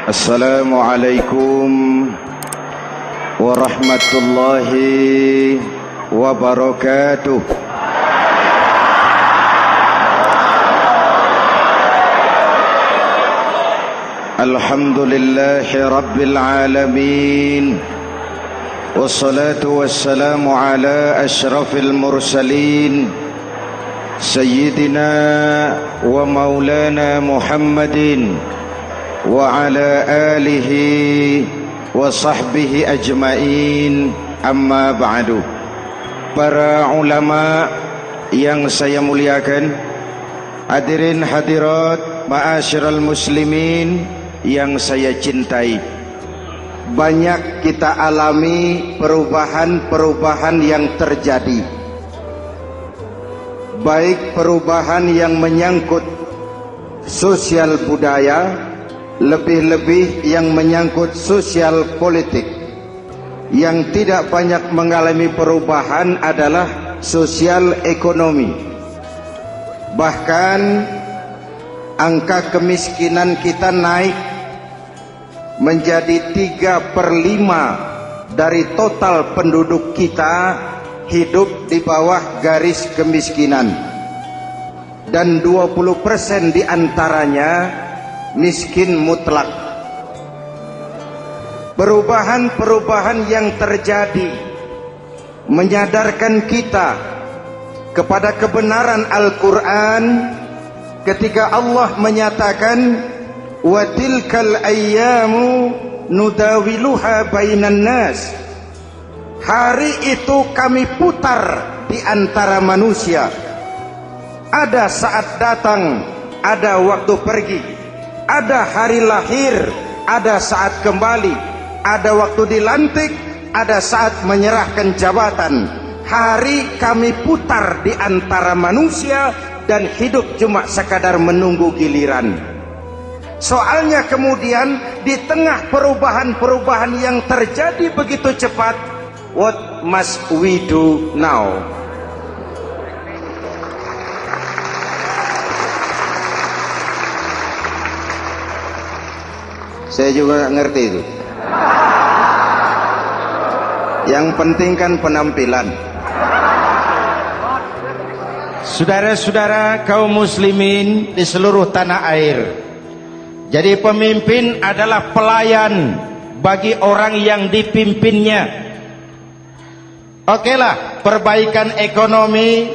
Assalamualaikum warahmatullahi wabarakatuh. Alhamdulillahi rabbil alamin. Wassalatu wassalamu ala ashrafil mursalin Sayyidina wa maulana Muhammadin wa ala alihi wa sahbihi ajmain, amma ba'du. Para ulama yang saya muliakan, hadirin hadirat ma'asyiral muslimin yang saya cintai, banyak kita alami perubahan-perubahan yang terjadi, baik perubahan yang menyangkut sosial budaya, lebih-lebih yang menyangkut sosial politik. Yang tidak banyak mengalami perubahan adalah sosial ekonomi. Bahkan angka kemiskinan kita naik menjadi 3/5 dari total penduduk kita hidup di bawah garis kemiskinan, dan 20% diantaranya miskin mutlak. Perubahan-perubahan yang terjadi menyadarkan kita kepada kebenaran Al-Quran ketika Allah menyatakan wa tilkal ayyamu nudawiluha bainan nas. Hari itu kami putar di antara manusia. Ada saat datang, ada waktu pergi. Ada hari lahir, ada saat kembali, ada waktu dilantik, ada saat menyerahkan jabatan. Hari kami putar di antara manusia dan hidup cuma sekadar menunggu giliran. Soalnya kemudian di tengah perubahan-perubahan yang terjadi begitu cepat, what must we do now? Saya juga nggak ngerti itu. Yang penting kan penampilan. Saudara-saudara kaum muslimin di seluruh tanah air, jadi pemimpin adalah pelayan bagi orang yang dipimpinnya. Okelah, perbaikan ekonomi,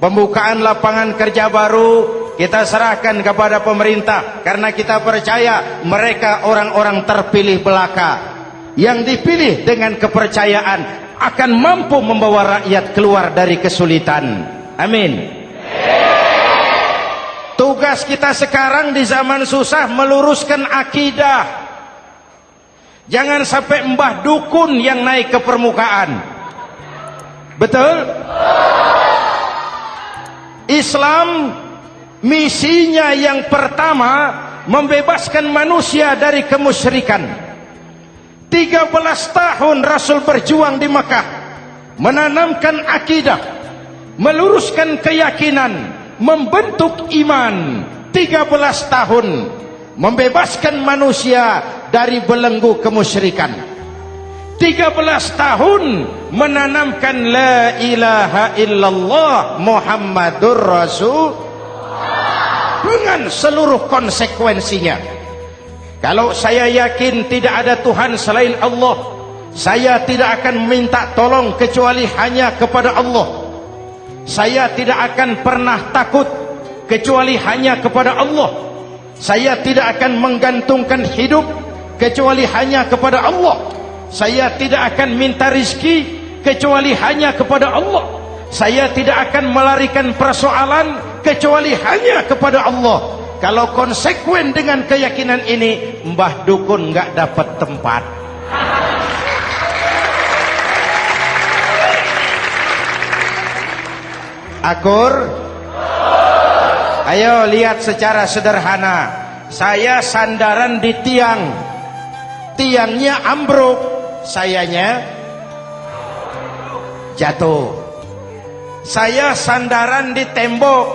pembukaan lapangan kerja baru kita serahkan kepada pemerintah, karena kita percaya mereka orang-orang terpilih belaka yang dipilih dengan kepercayaan akan mampu membawa rakyat keluar dari kesulitan. Amin. Tugas kita sekarang di zaman susah meluruskan akidah. Jangan sampai mbah dukun yang naik ke permukaan. Betul? Islam misinya yang pertama membebaskan manusia dari kemusyrikan. 13 tahun Rasul berjuang di Makkah, menanamkan akidah, meluruskan keyakinan, membentuk iman. 13 tahun membebaskan manusia dari belenggu kemusyrikan. 13 tahun menanamkan la ilaha illallah Muhammadur Rasul dengan seluruh konsekuensinya. Kalau saya yakin tidak ada Tuhan selain Allah, saya tidak akan meminta tolong kecuali hanya kepada Allah. Saya tidak akan pernah takut kecuali hanya kepada Allah. Saya tidak akan menggantungkan hidup kecuali hanya kepada Allah. Saya tidak akan minta rizki kecuali hanya kepada Allah. Saya tidak akan melarikan persoalan kecuali hanya kepada Allah. Kalau konsekuen dengan keyakinan ini, mbah dukun nggak dapat tempat. Akur? Ayo lihat secara sederhana. saya sandaran di tiang, tiangnya ambruk, sayanya jatuh. Saya sandaran di tembok,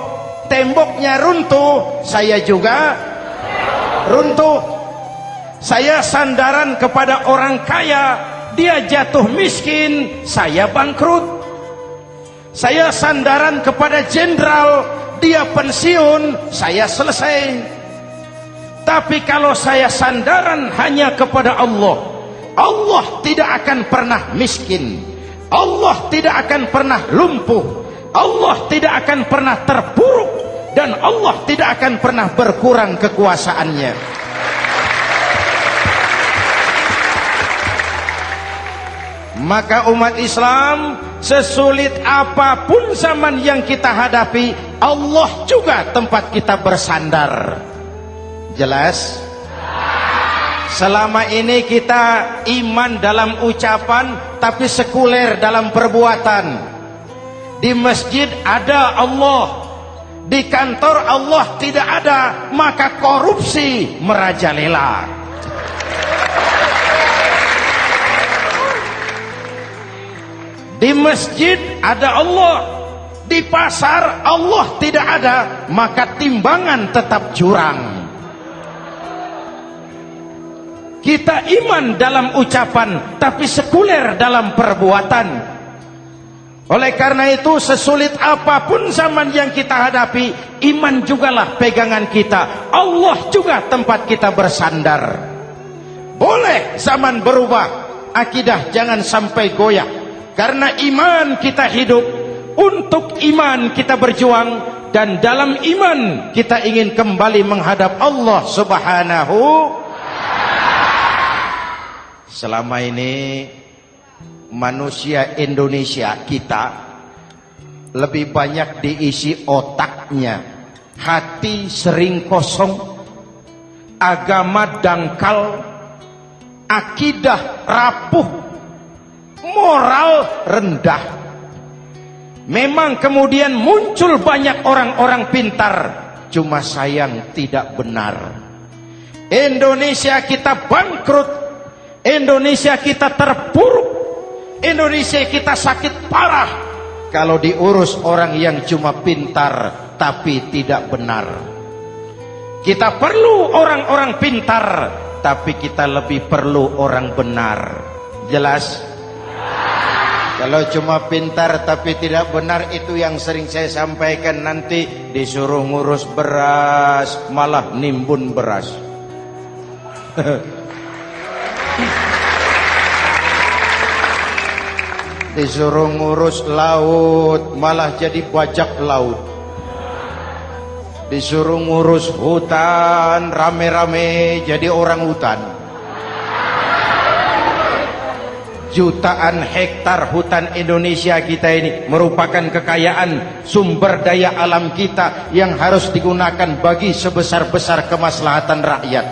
temboknya runtuh, saya juga runtuh. Saya sandaran kepada orang kaya, dia jatuh miskin, saya bangkrut. Saya sandaran kepada jenderal, dia pensiun, saya selesai. Tapi kalau saya sandaran hanya kepada Allah, Allah tidak akan pernah miskin, Allah tidak akan pernah lumpuh, Allah tidak akan pernah terpuruk, dan Allah tidak akan pernah berkurang kekuasaannya. Maka umat Islam, sesulit apapun zaman yang kita hadapi, Allah juga tempat kita bersandar. Jelas? Selama ini kita iman dalam ucapan, tapi sekuler dalam perbuatan. Di masjid ada Allah, di kantor Allah tidak ada, maka korupsi merajalela. Di masjid ada Allah, di pasar Allah tidak ada, maka timbangan tetap curang. Kita iman dalam ucapan, tapi sekuler dalam perbuatan. Oleh karena itu, sesulit apapun zaman yang kita hadapi, iman jugalah pegangan kita, Allah juga tempat kita bersandar. Boleh zaman berubah, akidah jangan sampai goyah. Karena iman kita hidup, untuk iman kita berjuang, dan dalam iman kita ingin kembali menghadap Allah Subhanahu. Selama ini manusia Indonesia kita lebih banyak diisi otaknya, hati sering kosong, agama dangkal, akidah rapuh, moral rendah. Memang kemudian muncul banyak orang-orang pintar, cuma sayang tidak benar. Indonesia kita bangkrut, Indonesia kita terpuruk, Indonesia kita sakit parah kalau diurus orang yang cuma pintar tapi tidak benar. Kita perlu orang-orang pintar, tapi kita lebih perlu orang benar. Jelas? Kalau cuma pintar tapi tidak benar, itu yang sering saya sampaikan, nanti disuruh ngurus beras malah nimbun beras. Disuruh ngurus laut malah jadi bajak laut. Disuruh ngurus hutan rame-rame jadi orang hutan. Jutaan hektar hutan Indonesia kita ini merupakan kekayaan sumber daya alam kita yang harus digunakan bagi sebesar-besar kemaslahatan rakyat.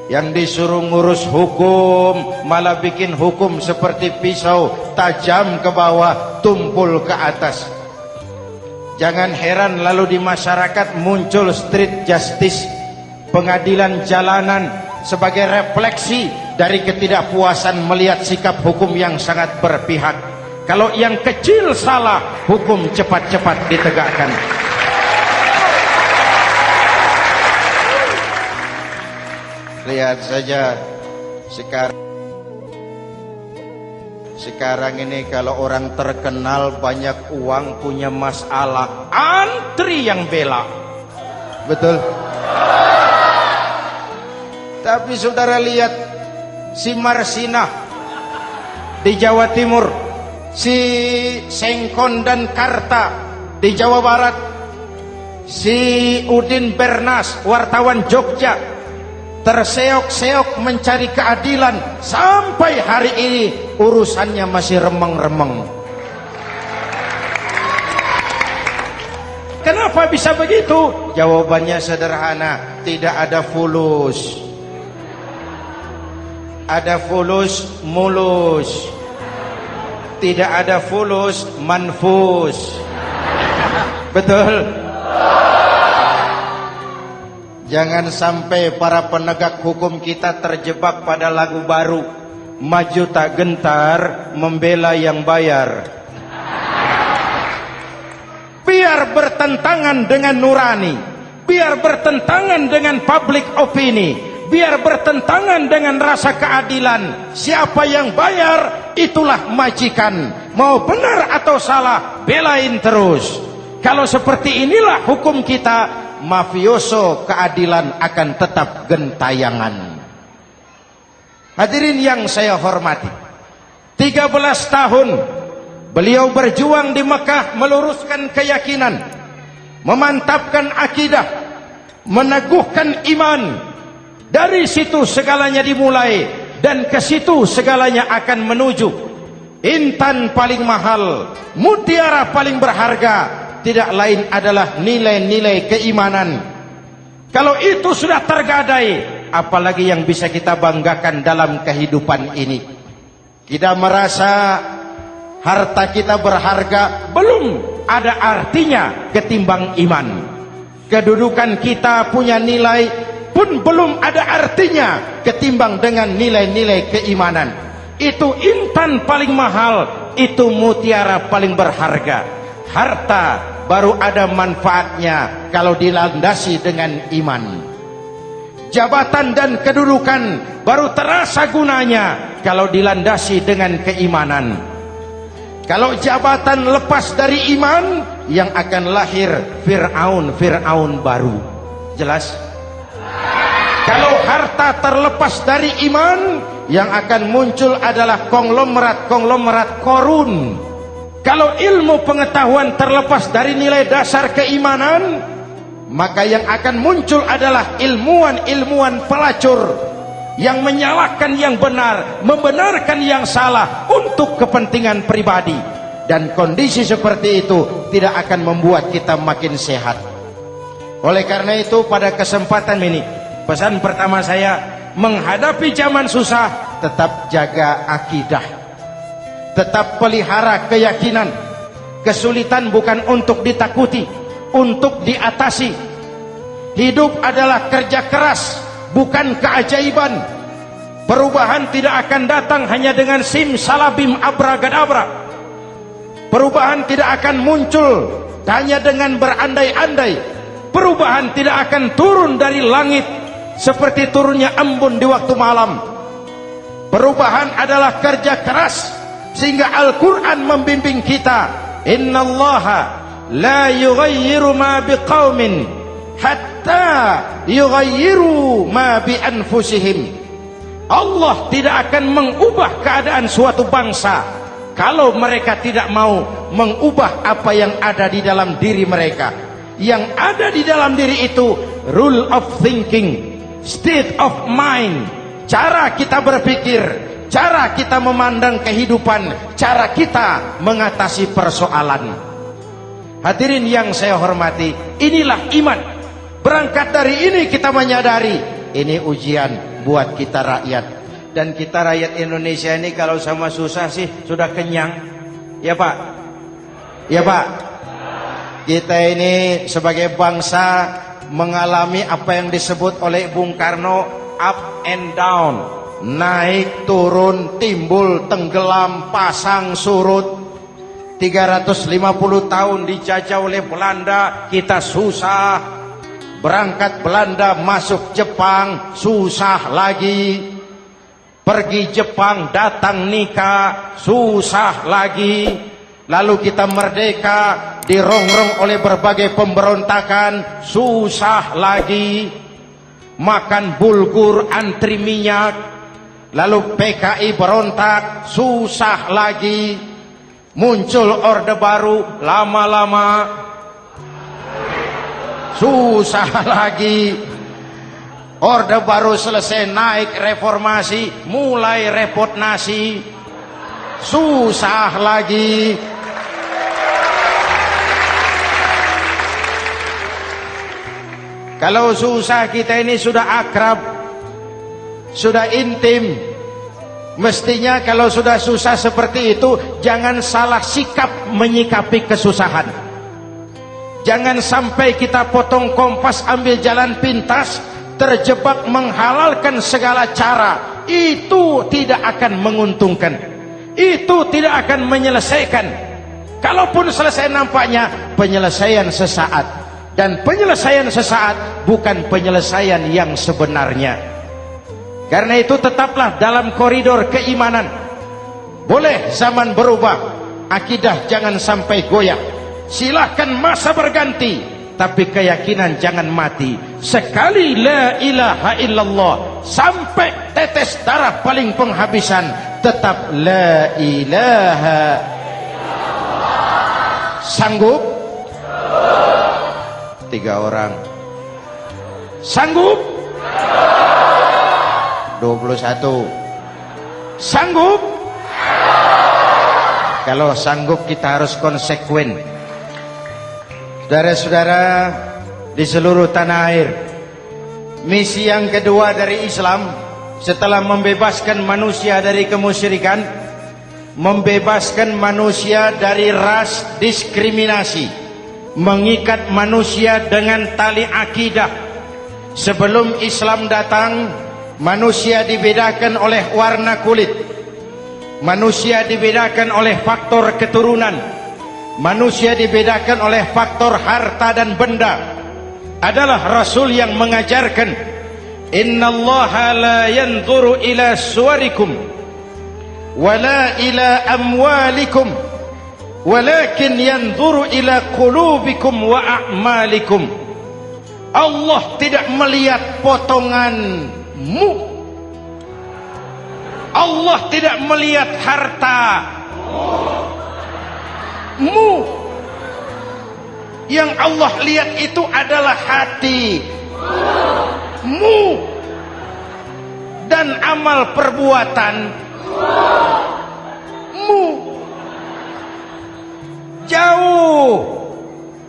Yang disuruh ngurus hukum malah bikin hukum seperti pisau, tajam ke bawah, tumpul ke atas. Jangan heran lalu di masyarakat muncul street justice, pengadilan jalanan, sebagai refleksi dari ketidakpuasan melihat sikap hukum yang sangat berpihak. Kalau yang kecil salah, hukum cepat-cepat ditegakkan. Lihat saja sekarang ini kalau orang terkenal banyak uang punya masalah, antri yang bela. Betul? Tapi saudara lihat si Marsinah di Jawa Timur, si Sengkon dan Karta di Jawa Barat, si Udin Bernas wartawan Jogja terseok-seok mencari keadilan, sampai hari ini urusannya masih remeng-remeng. Kenapa bisa begitu? Jawabannya sederhana, tidak ada fulus. Ada fulus mulus, tidak ada fulus manfus. Betul? Jangan sampai para penegak hukum kita terjebak pada lagu baru, maju tak gentar, membela yang bayar. Biar bertentangan dengan nurani, biar bertentangan dengan public opini, biar bertentangan dengan rasa keadilan. Siapa yang bayar, itulah majikan. Mau benar atau salah, belain terus. Kalau seperti inilah hukum kita, mafioso keadilan akan tetap gentayangan. Hadirin yang saya hormati, 13 tahun beliau berjuang di Mekah, meluruskan keyakinan, memantapkan akidah, meneguhkan iman. Dari situ segalanya dimulai, dan ke situ segalanya akan menuju. Intan paling mahal, mutiara paling berharga, tidak lain adalah nilai-nilai keimanan. Kalau itu sudah tergadai, apalagi yang bisa kita banggakan dalam kehidupan ini? Kita merasa harta kita berharga, belum ada artinya ketimbang iman. Kedudukan kita punya nilai pun belum ada artinya ketimbang dengan nilai-nilai keimanan. Itu intan paling mahal, itu mutiara paling berharga. Harta baru ada manfaatnya kalau dilandasi dengan iman. Jabatan dan kedudukan baru terasa gunanya kalau dilandasi dengan keimanan. Kalau jabatan lepas dari iman, yang akan lahir Fir'aun baru. Jelas? Kalau harta terlepas dari iman, yang akan muncul adalah konglomerat korun. Kalau ilmu pengetahuan terlepas dari nilai dasar keimanan, maka yang akan muncul adalah ilmuwan pelacur yang menyalahkan yang benar, membenarkan yang salah untuk kepentingan pribadi. Dan kondisi seperti itu tidak akan membuat kita makin sehat. Oleh karena itu, pada kesempatan ini, pesan pertama saya, menghadapi zaman susah, tetap jaga akidah, tetap pelihara keyakinan. Kesulitan bukan untuk ditakuti, untuk diatasi. Hidup adalah kerja keras, bukan keajaiban. Perubahan tidak akan datang hanya dengan simsalabim abragadabra. Perubahan tidak akan muncul hanya dengan berandai-andai. Perubahan tidak akan turun dari langit seperti turunnya embun di waktu malam. Perubahan adalah kerja keras, sehingga Al-Quran membimbing kita, innallaha la yughayyiru ma biqaumin hatta yughayyiru ma bi anfusihim. Allah tidak akan mengubah keadaan suatu bangsa kalau mereka tidak mau mengubah apa yang ada di dalam diri mereka. Yang ada di dalam diri itu rule of thinking, state of mind, cara kita berpikir, cara kita memandang kehidupan, cara kita mengatasi persoalan. Hadirin yang saya hormati, inilah iman. Berangkat dari ini kita menyadari, ini ujian buat kita rakyat. Dan kita rakyat Indonesia ini kalau sama susah sih sudah kenyang. Ya Pak? Ya Pak? Kita ini sebagai bangsa mengalami apa yang disebut oleh Bung Karno up and down, naik turun, timbul tenggelam, pasang surut. 350 tahun dijajah oleh Belanda, kita susah. Berangkat Belanda masuk Jepang, susah lagi. Pergi Jepang, datang nikah, susah lagi. Lalu kita merdeka, dirongrong oleh berbagai pemberontakan, susah lagi. Makan bulgur, antri minyak. Lalu PKI berontak, susah lagi. Muncul orde baru, lama-lama susah lagi. Orde baru selesai, naik reformasi, mulai repot nasi, susah lagi. Kalau susah kita ini sudah akrab, sudah intim. Mestinya kalau sudah susah seperti itu, jangan salah sikap menyikapi kesusahan. Jangan sampai kita potong kompas, ambil jalan pintas, terjebak menghalalkan segala cara. Itu tidak akan menguntungkan, itu tidak akan menyelesaikan. Kalaupun selesai, nampaknya penyelesaian sesaat, dan penyelesaian sesaat bukan penyelesaian yang sebenarnya. Karena itu tetaplah dalam koridor keimanan. Boleh zaman berubah, akidah jangan sampai goyah. Silahkan masa berganti, tapi keyakinan jangan mati. Sekali la ilaha illallah, sampai tetes darah paling penghabisan, tetap la ilaha illallah. Sanggup? 3 orang. Sanggup? 21. Sanggup? Kalau sanggup kita harus konsekuen. Saudara-saudara di seluruh tanah air, misi yang kedua dari Islam setelah membebaskan manusia dari kemusyrikan, membebaskan manusia dari ras diskriminasi, mengikat manusia dengan tali akidah. Sebelum Islam datang, manusia dibedakan oleh warna kulit, manusia dibedakan oleh faktor keturunan, manusia dibedakan oleh faktor harta dan benda. Adalah Rasul yang mengajarkan, innallaha la yanzuru ila suwarikum wala ila amwalikum walakin yanzuru ila qulubikum wa a'malikum. Allah tidak melihat potonganmu, Allah tidak melihat hartamu. Yang Allah lihat itu adalah hatimu dan amal perbuatanmu. Jauh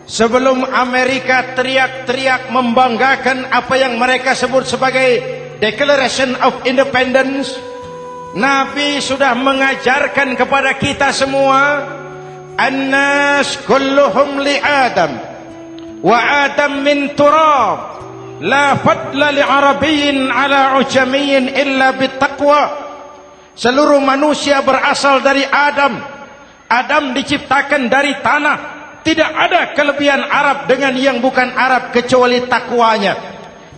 sebelum Amerika teriak-teriak membanggakan apa yang mereka sebut sebagai Declaration of Independence, Nabi sudah mengajarkan kepada kita semua, An-nas kulluhum li Adam wa Adam min turab la fadla li Arabiyyin ala ujamiyyin illa bittaqwa. Seluruh manusia berasal dari Adam. Adam diciptakan dari tanah. Tidak ada kelebihan Arab dengan yang bukan Arab kecuali takwanya.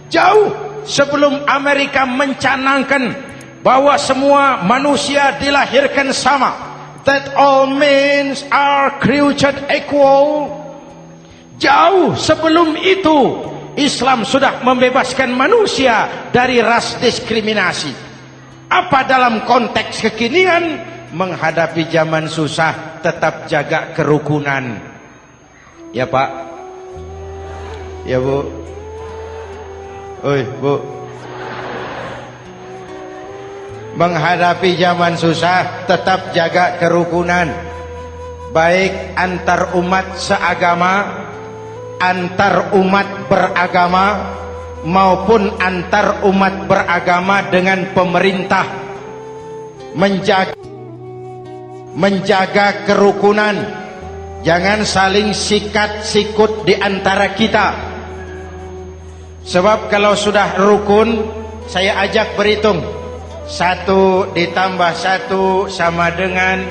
Jauh sebelum Amerika mencanangkan bahwa semua manusia dilahirkan sama, that all men are created equal. Jauh sebelum itu Islam sudah membebaskan manusia dari ras diskriminasi. Apa dalam konteks kekinian menghadapi zaman susah tetap jaga kerukunan? Ya Pak, ya Bu, oi Bu, menghadapi zaman susah tetap jaga kerukunan, baik antar umat seagama, antar umat beragama, maupun antar umat beragama dengan pemerintah. Menjaga kerukunan, jangan saling sikat sikut di antara kita. Sebab kalau sudah rukun, saya ajak berhitung, 1 ditambah 1 sama dengan,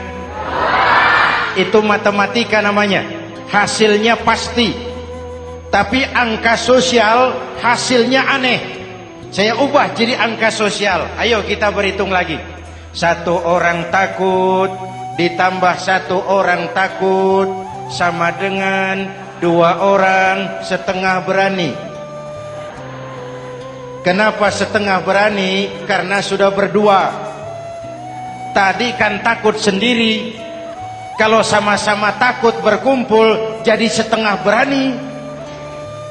itu matematika namanya, hasilnya pasti. Tapi angka sosial hasilnya aneh. Saya ubah jadi angka sosial. Ayo kita berhitung lagi. 1 orang takut ditambah 1 orang takut sama dengan 2 orang setengah berani. Kenapa setengah berani? Karena sudah berdua. Tadi kan takut sendiri. Kalau sama-sama takut berkumpul jadi setengah berani.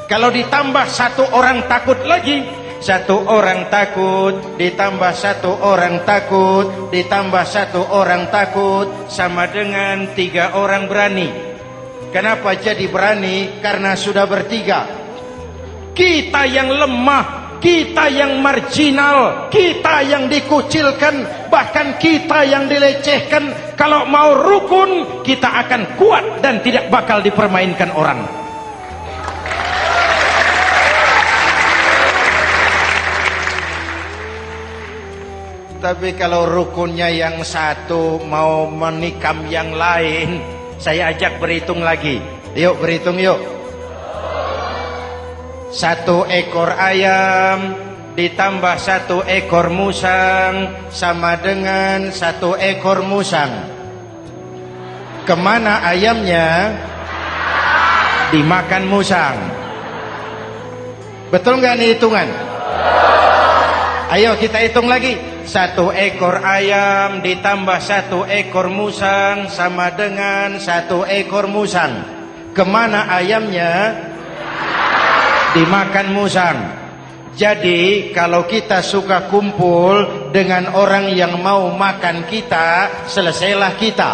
Kalau ditambah 1 orang takut lagi, 1 orang takut ditambah 1 orang takut ditambah 1 orang takut sama dengan 3 orang berani. Kenapa jadi berani? Karena sudah bertiga. Kita yang lemah, kita yang marginal, kita yang dikucilkan, bahkan kita yang dilecehkan, kalau mau rukun kita akan kuat dan tidak bakal dipermainkan orang. Tapi kalau rukunnya yang satu mau menikam yang lain, saya ajak berhitung lagi. Yuk berhitung yuk. 1 ekor ayam ditambah 1 ekor musang sama dengan 1 ekor musang. Kemana ayamnya? Dimakan musang. Betul nggak nih hitungan? Ayo kita hitung lagi. 1 ekor ayam ditambah 1 ekor musang sama dengan 1 ekor musang. Kemana ayamnya? Dimakan musang. Jadi kalau kita suka kumpul dengan orang yang mau makan kita, selesailah kita.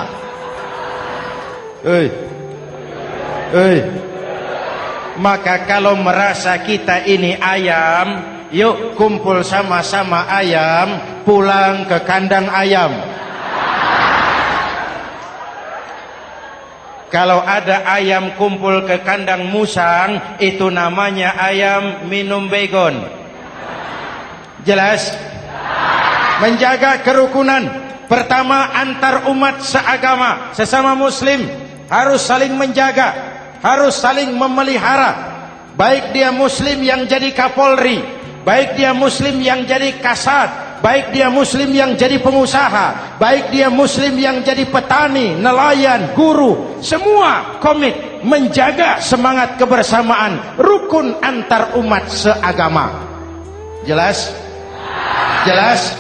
Maka kalau merasa kita ini ayam, yuk kumpul sama-sama ayam, pulang ke kandang ayam. Kalau ada ayam kumpul ke kandang musang, itu namanya ayam minum baygon. Jelas? Menjaga kerukunan. Pertama, antar umat seagama, sesama muslim harus saling menjaga, harus saling memelihara. Baik dia muslim yang jadi kapolri, baik dia muslim yang jadi kasat, baik dia muslim yang jadi pengusaha, baik dia muslim yang jadi petani, nelayan, guru, semua komit menjaga semangat kebersamaan, rukun antar umat seagama. Jelas? Jelas?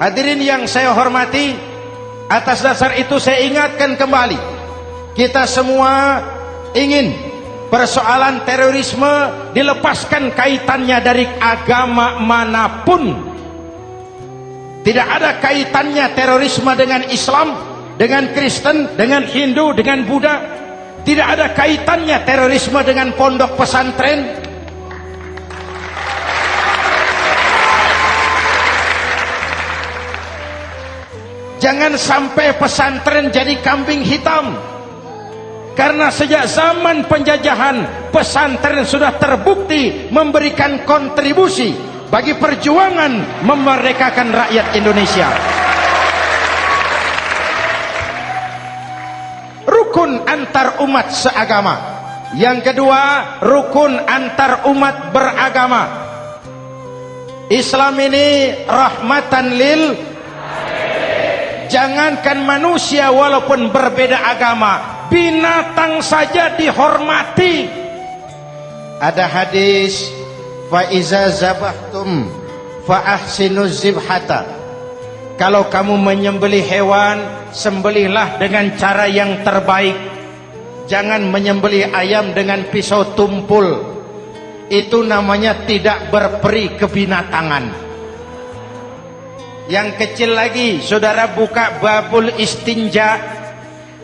Hadirin yang saya hormati, atas dasar itu saya ingatkan kembali, kita semua ingin persoalan terorisme dilepaskan kaitannya dari agama manapun. Tidak ada kaitannya terorisme dengan Islam, dengan Kristen, dengan Hindu, dengan Buddha. Tidak ada kaitannya terorisme dengan pondok pesantren. Jangan sampai pesantren jadi kambing hitam. Karena sejak zaman penjajahan, pesantren sudah terbukti memberikan kontribusi bagi perjuangan memerdekakan rakyat Indonesia. Rukun antar umat seagama. Yang kedua, rukun antar umat beragama. Islam ini rahmatan lil. Jangankan manusia walaupun berbeda agama, binatang saja dihormati. Ada hadis, fa iza zabahtum fa ahsinuz zibhata. Kalau kamu menyembelih hewan, sembelihlah dengan cara yang terbaik. Jangan menyembelih ayam dengan pisau tumpul. Itu namanya tidak berperi kebinatangan. Yang kecil lagi, saudara buka babul istinja,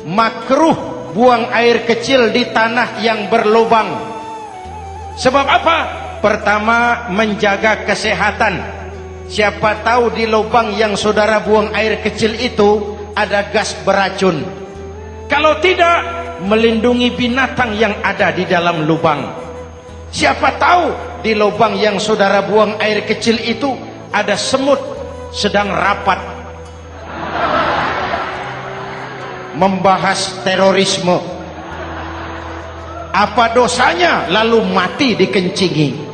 makruh buang air kecil di tanah yang berlubang. Sebab apa? Pertama, menjaga kesehatan. Siapa tahu di lubang yang saudara buang air kecil itu ada gas beracun. Kalau tidak, melindungi binatang yang ada di dalam lubang. Siapa tahu di lubang yang saudara buang air kecil itu ada semut sedang rapat membahas terorisme. Apa dosanya lalu mati dikencingi?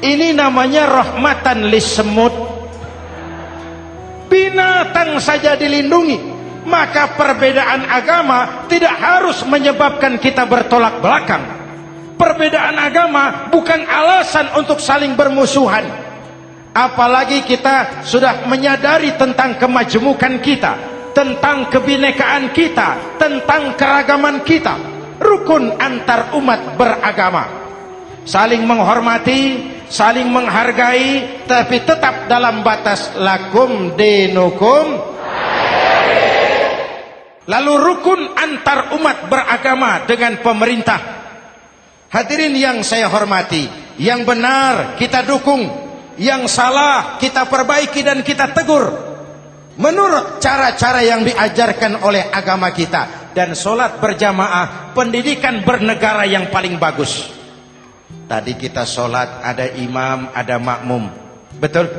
Ini namanya rahmatan lis semut. Binatang saja dilindungi. Maka perbedaan agama tidak harus menyebabkan kita bertolak belakang. Perbedaan agama bukan alasan untuk saling bermusuhan. Apalagi kita sudah menyadari tentang kemajemukan kita, tentang kebinekaan kita, tentang keragaman kita. Rukun antar umat beragama. Saling menghormati, saling menghargai, tapi tetap dalam batas lakum dinukum. Lalu rukun antar umat beragama dengan pemerintah. Hadirin yang saya hormati, yang benar kita dukung, yang salah kita perbaiki dan kita tegur menurut cara-cara yang diajarkan oleh agama kita. Dan sholat berjamaah, pendidikan bernegara yang paling bagus. Tadi kita sholat ada imam, ada makmum, betul?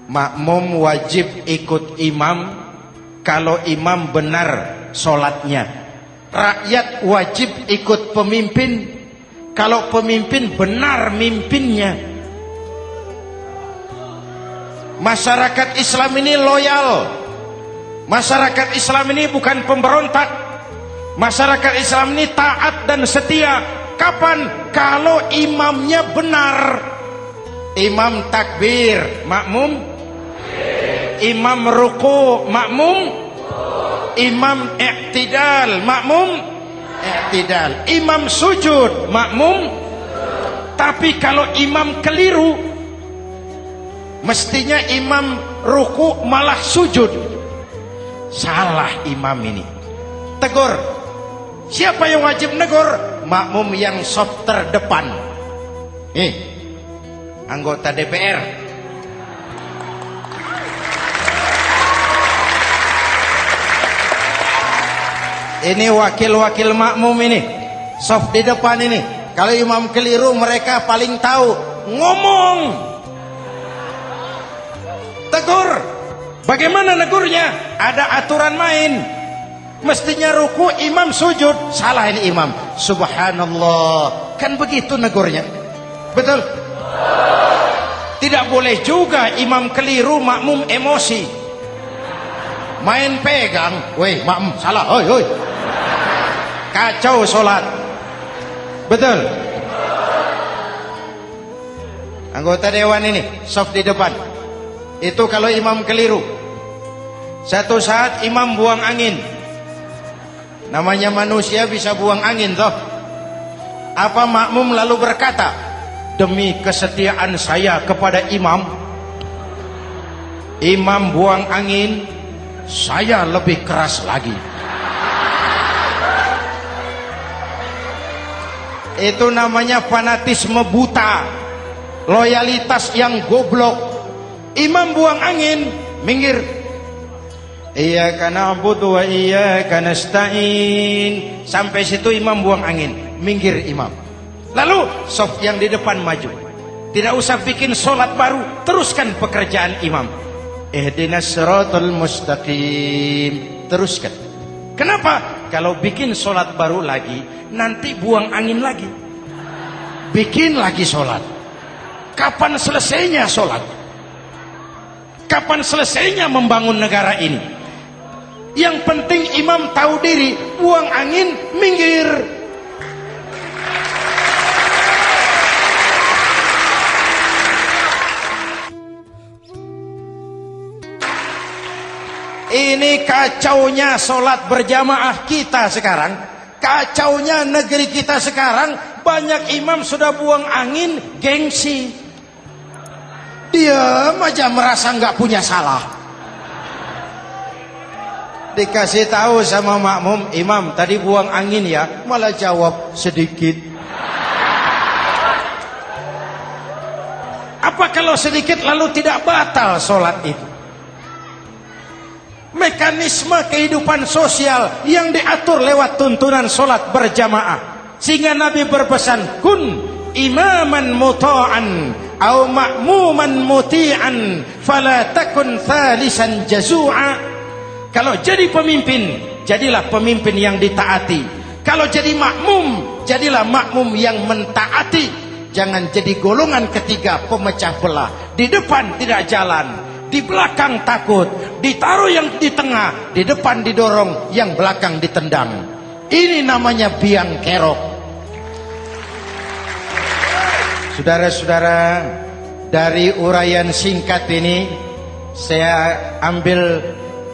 makmum wajib ikut imam kalau imam benar sholatnya. Rakyat wajib ikut pemimpin kalau pemimpin benar mimpinnya. Masyarakat Islam ini loyal. Masyarakat Islam ini bukan pemberontak. Masyarakat Islam ini taat dan setia. Kapan? Kalau imamnya benar. Imam takbir, makmum. Imam ruku, makmum. Imam i'tidal, makmum. I'tidal. Imam sujud, makmum. Tapi kalau imam keliru, mestinya imam ruku malah sujud. Salah imam ini. Tegur. Siapa yang wajib negur? Makmum yang sop terdepan. Anggota DPR. Ini wakil-wakil makmum ini, sop di depan ini. Kalau imam keliru mereka paling tahu. Ngomong. Tegur. Bagaimana negurnya? Ada aturan main. Mestinya ruku, imam sujud. Salah ini imam. Subhanallah. Kan begitu negurnya. Betul? Tidak boleh juga imam keliru, makmum emosi. Main pegang. Woi, makmum salah. Hoi, hoi. Kacau sholat. Betul? Anggota dewan ini, soft di depan. Itu kalau imam keliru. Satu saat imam buang angin. Namanya manusia bisa buang angin toh. Apa makmum lalu berkata, demi kesetiaan saya kepada imam, imam buang angin, saya lebih keras lagi. Itu namanya fanatisme buta, loyalitas yang goblok. Imam buang angin, minggir. Iyyaka na'budu wa iyyaka nasta'in. Sampai situ imam buang angin, minggir imam. Lalu sof yang di depan maju. Tidak usah bikin sholat baru, teruskan pekerjaan imam. Ihdinas siratal mustaqim. Teruskan. Kenapa? Kalau bikin sholat baru lagi, nanti buang angin lagi. Bikin lagi sholat. Kapan selesainya sholat? Kapan selesainya membangun negara ini? Yang penting imam tahu diri, buang angin, minggir. Ini kacaunya sholat berjamaah kita sekarang. Kacaunya negeri kita sekarang. Banyak imam sudah buang angin, gengsi. Dia aja merasa nggak punya salah. Dikasih tahu sama makmum, imam tadi buang angin ya, malah jawab sedikit. Apa kalau sedikit lalu tidak batal sholat itu? Mekanisme kehidupan sosial yang diatur lewat tuntunan sholat berjamaah. Sehingga Nabi berpesan, kun imaman muta'an au ma'muman muti'an fala takun thalisan jazu'a. Kalau jadi pemimpin, jadilah pemimpin yang ditaati. Kalau jadi makmum, jadilah makmum yang mentaati. Jangan jadi golongan ketiga pemecah belah. Di depan tidak jalan, di belakang takut, ditaruh yang di tengah, di depan didorong, yang belakang ditendang. Ini namanya biang kerok. Saudara-saudara, dari uraian singkat ini saya ambil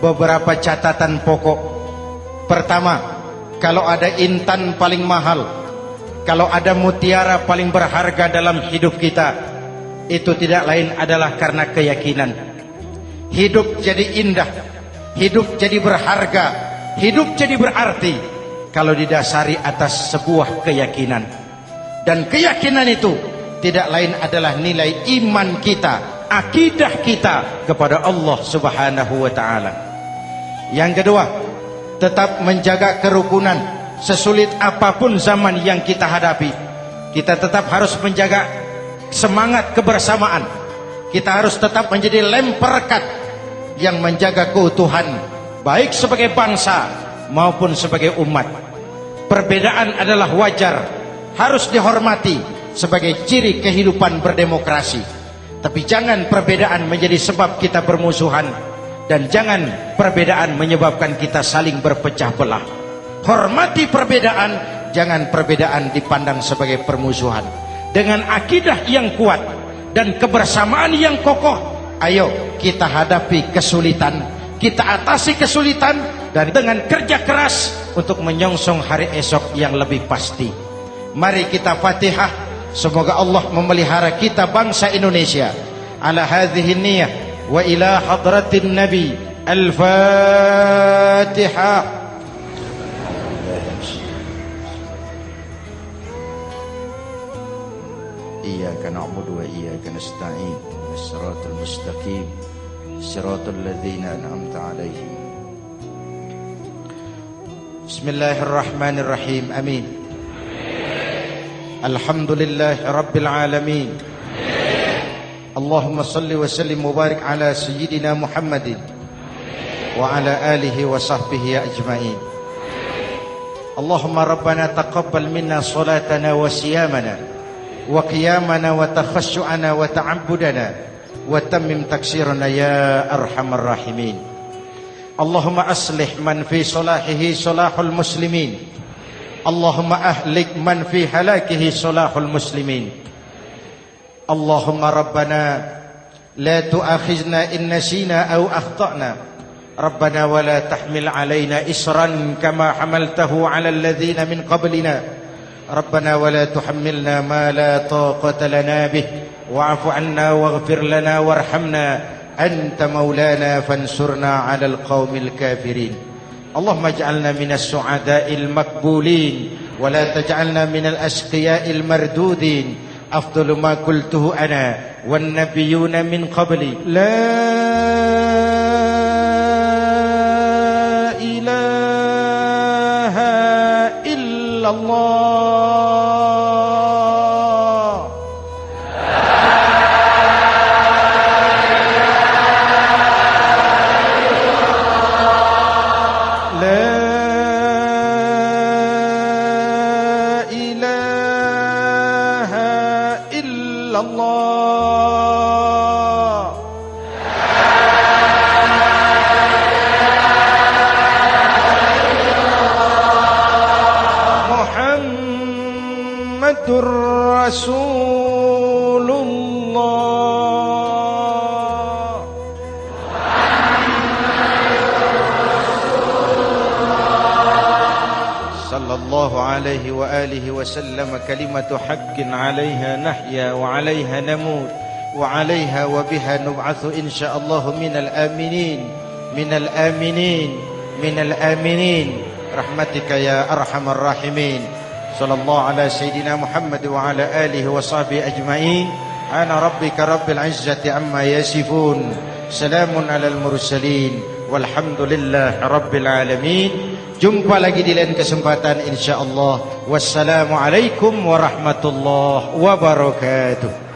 beberapa catatan pokok. Pertama, kalau ada intan paling mahal, kalau ada mutiara paling berharga dalam hidup kita, itu tidak lain adalah karena keyakinan. Hidup jadi indah, hidup jadi berharga, hidup jadi berarti kalau didasari atas sebuah keyakinan. Dan keyakinan itu tidak lain adalah nilai iman kita, akidah kita kepada Allah Subhanahu wa ta'ala. Yang kedua, tetap menjaga kerukunan. Sesulit apapun zaman yang kita hadapi, kita tetap harus menjaga semangat kebersamaan. Kita harus tetap menjadi lem perekat yang menjaga keutuhan, baik sebagai bangsa maupun sebagai umat. Perbedaan adalah wajar, harus dihormati sebagai ciri kehidupan berdemokrasi. Tapi jangan perbedaan menjadi sebab kita bermusuhan, dan jangan perbedaan menyebabkan kita saling berpecah belah. Hormati perbedaan, jangan perbedaan dipandang sebagai permusuhan. Dengan akidah yang kuat dan kebersamaan yang kokoh, ayo kita hadapi kesulitan, kita atasi kesulitan, dan dengan kerja keras untuk menyongsong hari esok yang lebih pasti. Mari kita Fatihah, semoga Allah memelihara kita bangsa Indonesia. Ala hadhihi niyah wa ila hadratin Nabi. Al-Fatihah. Iyyaka na'budu wa iyyaka nasta'in. Shiratal mustaqim. Shiratal ladzina an'amta 'alaihim. Bismillahirrahmanirrahim. Amin. Alhamdulillahi rabbil alamin. Allahumma salli wa sallim wa barik ala sayyidina Muhammadin wa ala alihi wa sahbihi ajma'in. Allahumma rabbana taqabbal minna salatana wa siyamana wa qiyamana wa takhashu'ana wa ta'abbudana wa tammim taksirana ya arhamar rahimin. Allahumma aslih man fi salahihi salahul muslimin. Allahumma ahlik man fi halakihi salahul muslimin. Allahumma rabbana la tu'akhizna in nasina aw akhtana. Rabbana wa la tahmil alaina isran kama hamaltahu ala alladhina min qablina. Rabbana wa la tuhammilna ma la taqata lana bih wa'fu 'anna waghfir lana warhamna anta maulana fansurna 'alal qaumil kafirin. Allahumma ij'alna minas su'ada'il maqbulin wa la taj'alna minal ashqiya'il mardudin. Afdalu ma qultuhu ana wan nabiyyuna min qabli. La ilaha illallah. Rasulullah sallallahu alaihi wa alihi wa sallam. Kalimatu haqqin 'alaiha nahya wa 'alaiha namut wa 'alaiha wa biha nub'atsu insyaallah minal aminin minal aminin minal aminin rahmatika ya arhamar rahimin. Sallallahu ala sayyidina Muhammad wa ala alihi wa sahbihi ajma'in. Ana rabbika rabbil izzati amma yasifun. Salamun alal mursalin. Walhamdulillah rabbil alamin. Jumpa lagi di lain kesempatan insyaallah. Wassalamualaikum warahmatullahi wabarakatuh.